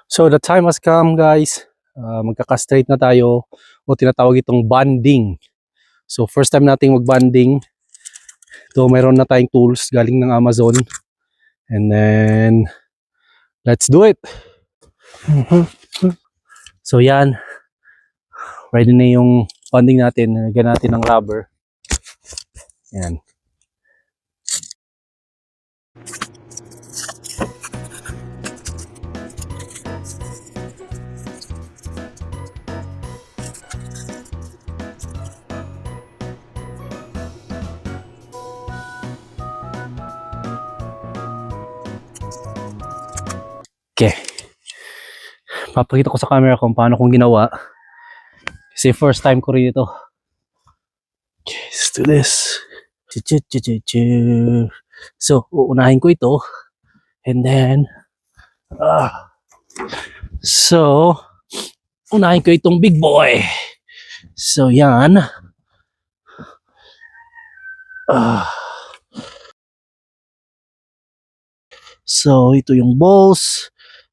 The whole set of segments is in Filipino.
So the time has come, guys. Magkaka-straight na tayo o tinatawag itong bonding. So first time nating mag-bonding. So mayroon na tayong tools galing ng Amazon. And then let's do it. So yan. Ready na yung bonding natin. Nalagyan natin ng rubber. Yan. Okay. Papakita ko sa camera kung paano kong ginawa. Kasi first time ko rin ito. Okay, let's do this. So, uunahin ko ito. And then, so, unahin ko itong big boy. So, yan. So, ito yung balls.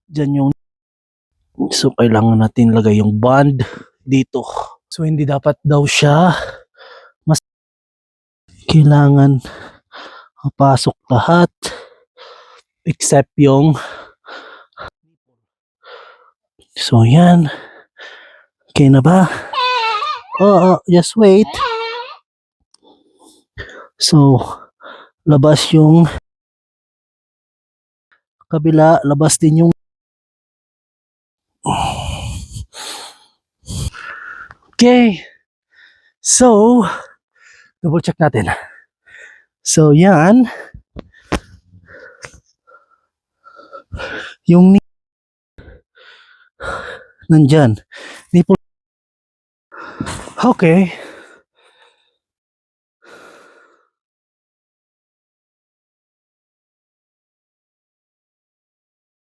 Diyan yung... So, kailangan natin lagay yung bond dito. So, hindi dapat daw siya mas... Kailangan mapasok lahat. Except yung... So, yan. Okay na ba? Just wait. So, labas yung kabila, labas din yung okay. So, double check natin. So, yan. Yung nandyan. Nipple. Okay.